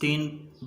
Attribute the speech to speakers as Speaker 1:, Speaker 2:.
Speaker 1: 3